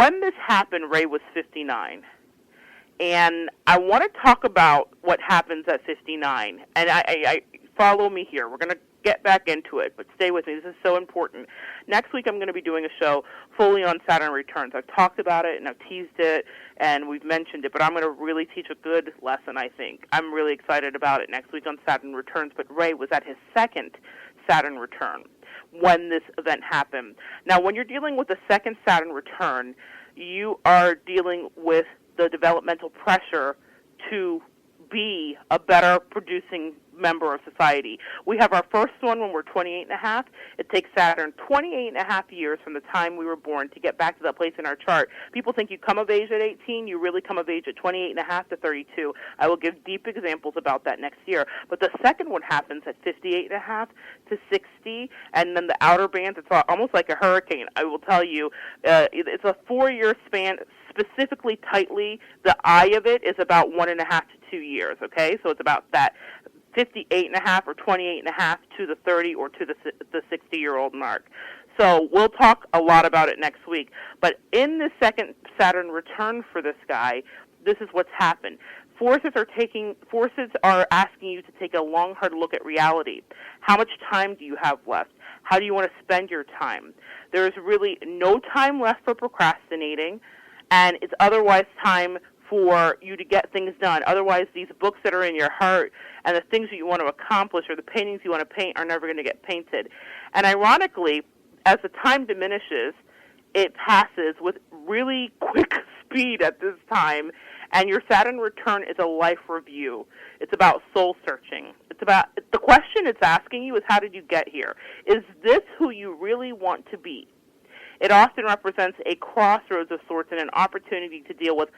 When this happened, Ray was 59. And I want to talk about what happens at 59. And I follow me here. We're going to get back into it, but stay with me. This is so important. Next week I'm going to be doing a show fully on Saturn returns. I've talked about it and I've teased it and we've mentioned it, but I'm going to really teach a good lesson, I think. I'm really excited about it next week on Saturn returns, but Ray was at his second Saturn return when this event happened. Now, when you're dealing with a second Saturn return, you are dealing with the developmental pressure to be a better producing member of society. We have our first one when we're 28 and a half. It takes Saturn 28 and a half years from the time we were born to get back to that place in our chart. People think you come of age at 18. You really come of age at 28 and a half to 32. I will give deep examples about that next year. But the second one happens at 58 and a half to 60, and then the outer bands, it's almost like a hurricane. I will tell you, it's a 4-year span. Specifically, tightly, the eye of it is about 1.5 to 2 years, okay? So it's about that 58 and a half or 28 and a half to the 30 or to the 60-year-old mark. So we'll talk a lot about it next week. But in the second Saturn return for this guy, this is what's happened. Forces are asking you to take a long, hard look at reality. How much time do you have left? How do you want to spend your time? There is really no time left for procrastinating, and it's otherwise time for you to get things done. Otherwise, these books that are in your heart and the things that you want to accomplish or the paintings you want to paint are never going to get painted. And ironically, as the time diminishes, it passes with really quick speed at this time, and your Saturn return is a life review. It's about soul searching. It's about, the question it's asking you is, how did you get here? Is this who you really want to be? It often represents a crossroads of sorts and an opportunity to deal with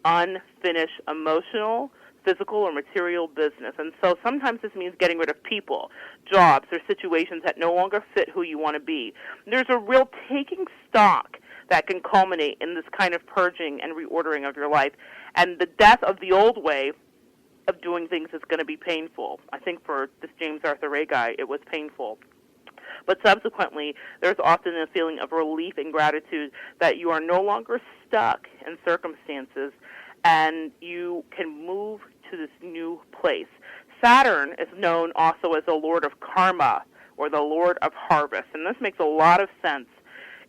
unfinished emotional, physical, or material business. And so sometimes this means getting rid of people, jobs, or situations that no longer fit who you want to be. There's a real taking stock that can culminate in this kind of purging and reordering of your life. And the death of the old way of doing things is going to be painful. I think for this James Arthur Ray guy, it was painful. But subsequently, there's often a feeling of relief and gratitude that you are no longer stuck in circumstances and you can move to this new place. Saturn is known also as the Lord of Karma or the Lord of Harvest, and this makes a lot of sense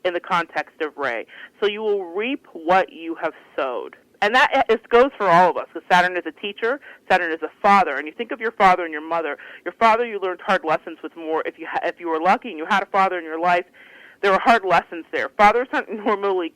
in the context of Ray. So you will reap what you have sowed. And that goes for all of us, because Saturn is a teacher, Saturn is a father. And you think of your father and your mother. Your father, you learned hard lessons with more. If you were lucky and you had a father in your life, there were hard lessons there. Fathers aren't normally,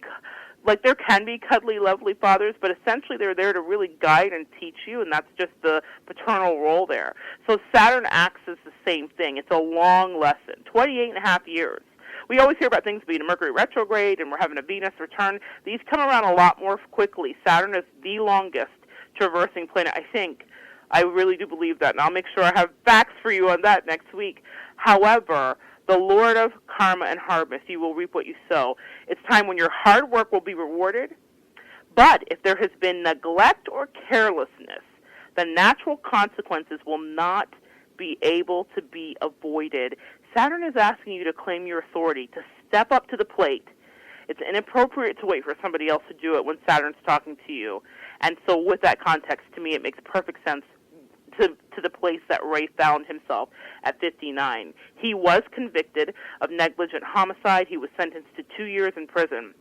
like, there can be cuddly, lovely fathers, but essentially they're there to really guide and teach you, and that's just the paternal role there. So Saturn acts as the same thing. It's a long lesson, 28 and a half years. We always hear about things being a Mercury retrograde and we're having a Venus return. These come around a lot more quickly. Saturn is the longest traversing planet, I think. I really do believe that, and I'll make sure I have facts for you on that next week. However, the Lord of Karma and Harvest, you will reap what you sow. It's time when your hard work will be rewarded, but if there has been neglect or carelessness, the natural consequences will not be able to be avoided. Saturn is asking you to claim your authority, to step up to the plate. It's inappropriate to wait for somebody else to do it when Saturn's talking to you. And so with that context, to me, it makes perfect sense to the place that Ray found himself at 59. He was convicted of negligent homicide. He was sentenced to 2 years in prison.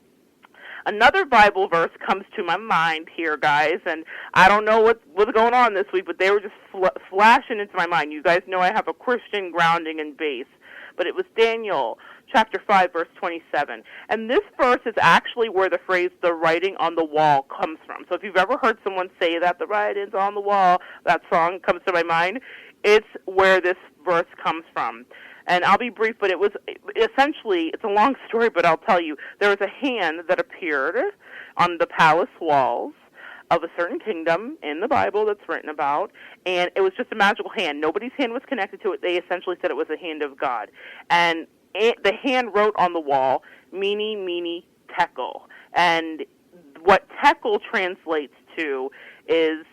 Another Bible verse comes to my mind here, guys, and I don't know what's going on this week, but they were just flashing into my mind. You guys know I have a Christian grounding and base, but it was Daniel chapter 5, verse 27. And this verse is actually where the phrase, the writing on the wall, comes from. So if you've ever heard someone say that, the writing's on the wall, that song comes to my mind, it's where this verse comes from. And I'll be brief, but it was essentially, it's a long story, but I'll tell you, there was a hand that appeared on the palace walls of a certain kingdom in the Bible that's written about, and it was just a magical hand. Nobody's hand was connected to it. They essentially said it was a hand of God. And the hand wrote on the wall, Mene, Mene, Tekel. And what Tekel translates to is,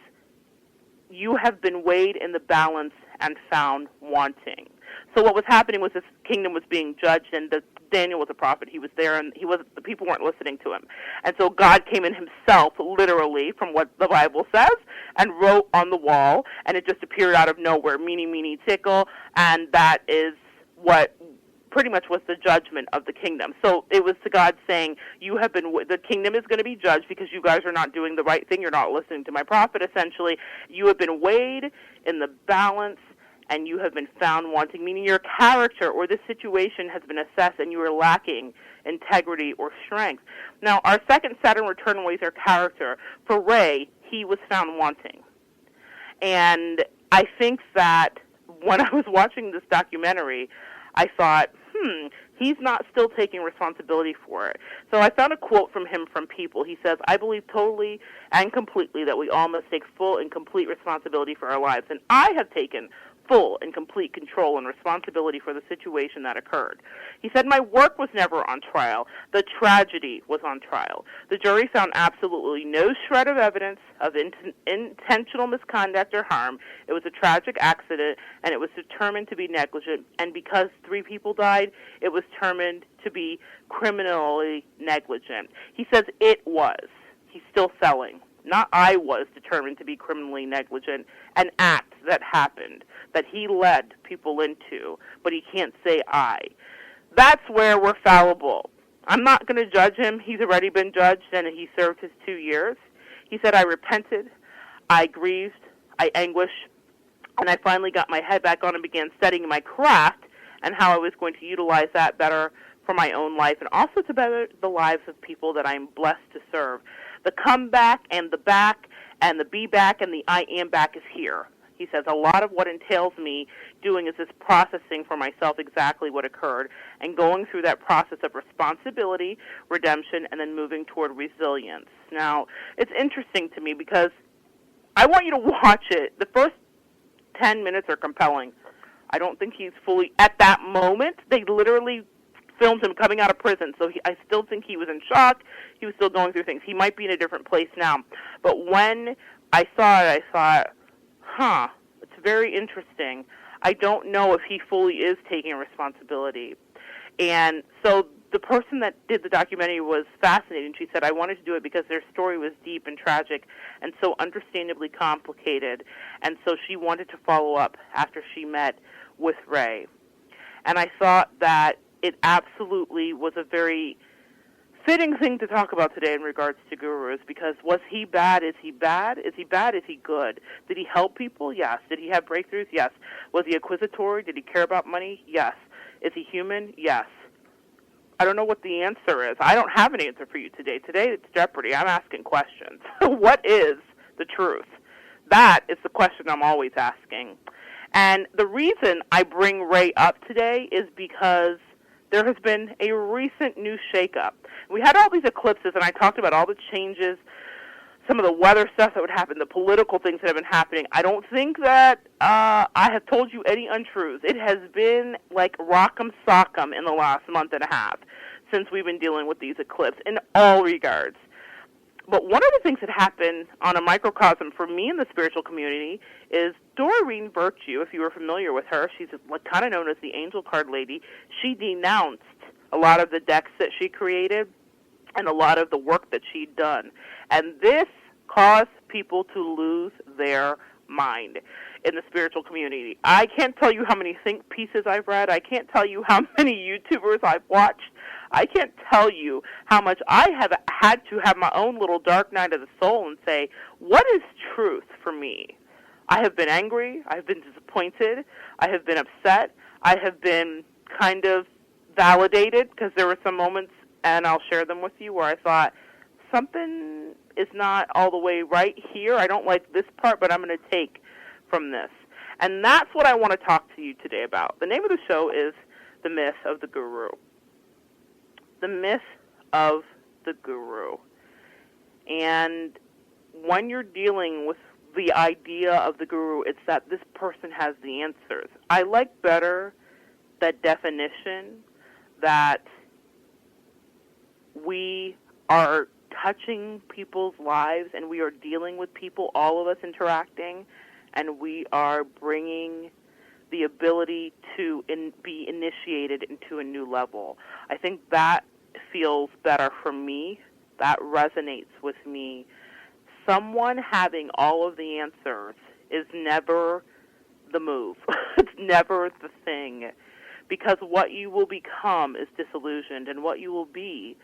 you have been weighed in the balance and found wanting. So what was happening was this kingdom was being judged, and Daniel was a prophet. He was there, and the people weren't listening to him. And so God came in himself, literally, from what the Bible says, and wrote on the wall, and it just appeared out of nowhere, meeny, meeny, tickle, and that is what pretty much was the judgment of the kingdom. So it was to God saying, the kingdom is going to be judged because you guys are not doing the right thing. You're not listening to my prophet, essentially. You have been weighed in the balance, and you have been found wanting, meaning your character or this situation has been assessed and you are lacking integrity or strength. Now, our second Saturn return weighs our character. For Ray, he was found wanting. And I think that when I was watching this documentary, I thought, he's not still taking responsibility for it. So I found a quote from him from People. He says, I believe totally and completely that we all must take full and complete responsibility for our lives. And I have taken full and complete control and responsibility for the situation that occurred. He said, my work was never on trial. The tragedy was on trial. The jury found absolutely no shred of evidence of intentional misconduct or harm. It was a tragic accident, and it was determined to be negligent. And because 3 people died, it was determined to be criminally negligent. He says it was. He's still selling. Not I was determined to be criminally negligent, an act that happened, that he led people into, but he can't say I. That's where we're fallible. I'm not going to judge him. He's already been judged, and he served his 2 years. He said, I repented, I grieved, I anguished, and I finally got my head back on and began studying my craft and how I was going to utilize that better for my own life and also to better the lives of people that I'm blessed to serve. The comeback and the back and the be back and the I am back is here. He says, a lot of what entails me doing is this processing for myself exactly what occurred and going through that process of responsibility, redemption, and then moving toward resilience. Now, it's interesting to me because I want you to watch it. The first 10 minutes are compelling. I don't think he's fully, at that moment, they literally filmed him coming out of prison, so I still think he was in shock. He was still going through things. He might be in a different place now. But when I saw it, I thought, it's very interesting. I don't know if he fully is taking responsibility. And so the person that did the documentary was fascinating. She said, I wanted to do it because their story was deep and tragic and so understandably complicated. And so she wanted to follow up after she met with Ray. And I thought that it absolutely was a very fitting thing to talk about today in regards to gurus, because was he bad? Is he bad? Is he bad? Is he good? Did he help people? Yes. Did he have breakthroughs? Yes. Was he acquisitory? Did he care about money? Yes. Is he human? Yes. I don't know what the answer is. I don't have an answer for you today. Today it's Jeopardy. I'm asking questions. What is the truth? That is the question I'm always asking. And the reason I bring Ray up today is because there has been a recent new shakeup. We had all these eclipses, and I talked about all the changes, some of the weather stuff that would happen, the political things that have been happening. I don't think that I have told you any untruths. It has been like rock'em sock'em in the last month and a half since we've been dealing with these eclipses in all regards. But one of the things that happened on a microcosm for me in the spiritual community is Doreen Virtue, if you were familiar with her, she's kind of known as the angel card lady. She denounced a lot of the decks that she created and a lot of the work that she'd done. And this caused people to lose their mind in the spiritual community. I can't tell you how many think pieces I've read. I can't tell you how many YouTubers I've watched. I can't tell you how much I have had to have my own little dark night of the soul and say, what is truth for me? I have been angry. I have been disappointed. I have been upset. I have been kind of validated because there were some moments, and I'll share them with you, where I thought, something is not all the way right here. I don't like this part, but I'm going to take from this. And that's what I want to talk to you today about. The name of the show is The Myth of the Guru. The myth of the guru. And when you're dealing with the idea of the guru, it's that this person has the answers. I like better that definition that we are touching people's lives and we are dealing with people, all of us interacting, and we are bringing the ability to be initiated into a new level. I think that feels better for me. That resonates with me. Someone having all of the answers is never the move. It's never the thing. Because what you will become is disillusioned, and what you will be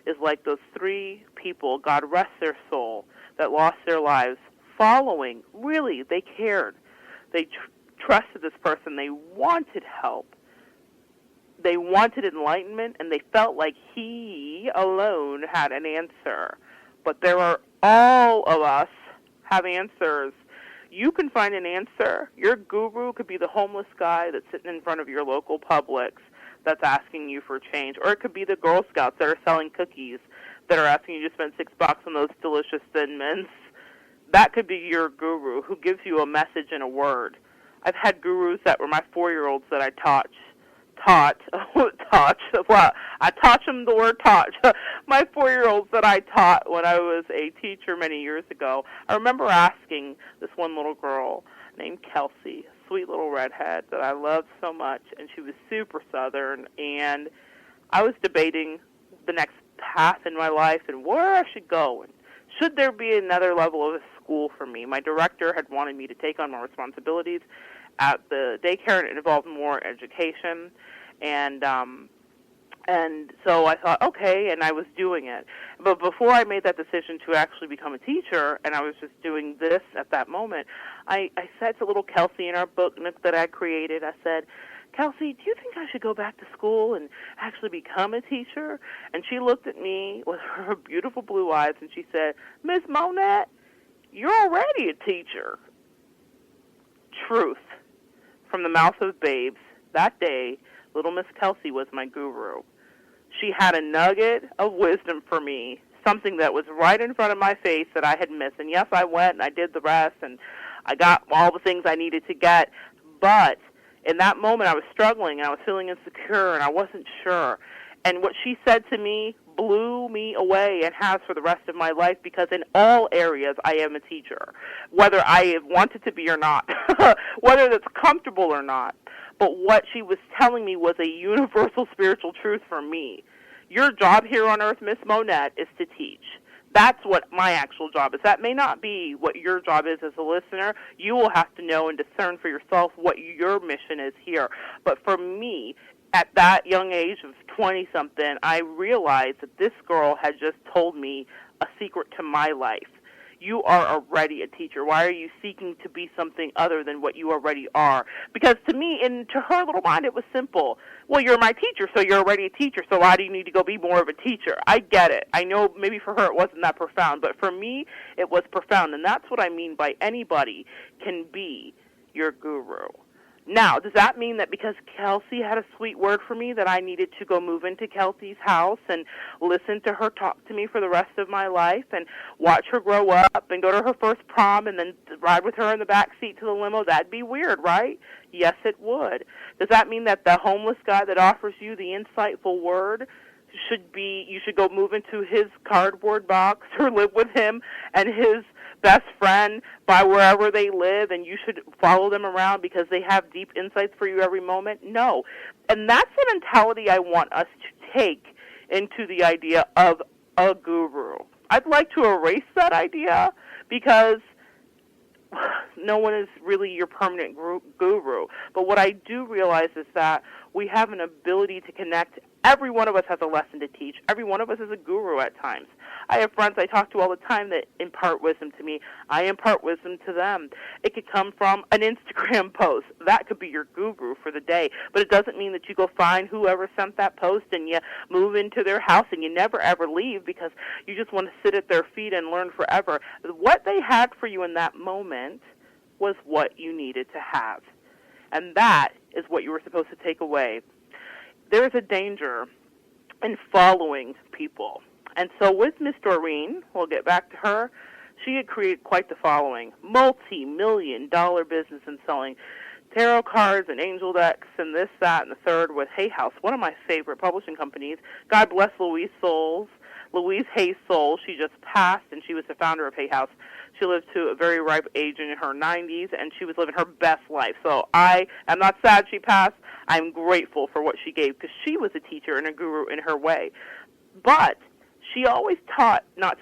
is like those 3 people, God rest their soul, that lost their lives following. Really, they cared. They trusted this person. They wanted help. They wanted enlightenment, and they felt like he alone had an answer. But there are all of us have answers. You can find an answer. Your guru could be the homeless guy that's sitting in front of your local Publix that's asking you for change. Or it could be the Girl Scouts that are selling cookies that are asking you to spend $6 on those delicious Thin Mints. That could be your guru who gives you a message and a word. I've had gurus that were my 4-year-olds that I taught. Well, I taught them the word taught. My 4-year-olds that I taught when I was a teacher many years ago. I remember asking this one little girl named Kelsey, a sweet little redhead that I loved so much, and she was super Southern, and I was debating the next path in my life and where I should go, and should there be another level of school for me. My director had wanted me to take on more responsibilities at the daycare, and it involved more education, and so I thought, okay, and I was doing it. But before I made that decision to actually become a teacher, and I was just doing this at that moment, I said to little Kelsey in our book that I created, I said, Kelsey, do you think I should go back to school and actually become a teacher? And she looked at me with her beautiful blue eyes, and she said, Miss Monette, you're already a teacher. Truth. From the mouth of babes, that day, little Miss Kelsey was my guru. She had a nugget of wisdom for me, something that was right in front of my face that I had missed. And yes, I went and I did the rest, and I got all the things I needed to get. But in that moment, I was struggling, and I was feeling insecure, and I wasn't sure. And what she said to me blew me away and has for the rest of my life, because in all areas I am a teacher, whether I want it to be or not, whether that's comfortable or not. But what she was telling me was a universal spiritual truth for me. Your job here on earth, Miss Monette, is to teach. That's what my actual job is. That may not be what your job is as a listener. You will have to know and discern for yourself what your mission is here. But for me, at that young age of 20-something, I realized that this girl had just told me a secret to my life. You are already a teacher. Why are you seeking to be something other than what you already are? Because to me, and to her little mind, it was simple. Well, you're my teacher, so you're already a teacher, so why do you need to go be more of a teacher? I get it. I know maybe for her it wasn't that profound, but for me, it was profound, and that's what I mean by anybody can be your guru. Now, does that mean that because Kelsey had a sweet word for me that I needed to go move into Kelsey's house and listen to her talk to me for the rest of my life and watch her grow up and go to her first prom and then ride with her in the back seat to the limo? That'd be weird, right? Yes, it would. Does that mean that the homeless guy that offers you the insightful word you should go move into his cardboard box or live with him and his best friend by wherever they live, and you should follow them around because they have deep insights for you every moment? No. And that's the mentality I want us to take into the idea of a guru. I'd like to erase that idea because no one is really your permanent guru. But what I do realize is that we have an ability to connect. Every one of us has a lesson to teach. Every one of us is a guru at times. I have friends I talk to all the time that impart wisdom to me. I impart wisdom to them. It could come from an Instagram post. That could be your guru for the day. But it doesn't mean that you go find whoever sent that post and you move into their house and you never ever leave because you just want to sit at their feet and learn forever. What they had for you in that moment was what you needed to have. And that is what you were supposed to take away. There's a danger in following people. And so with Miss Doreen, we'll get back to her, she had created quite the following. Multi-million-dollar business in selling tarot cards and angel decks and this, that, and the third with Hay House, one of my favorite publishing companies. God bless Louise Souls. Louise Hay's soul. She just passed, and she was the founder of Hay House. She lived to a very ripe age in her 90s, and she was living her best life. So I am not sad she passed. I'm grateful for what she gave, because she was a teacher and a guru in her way. But she always taught not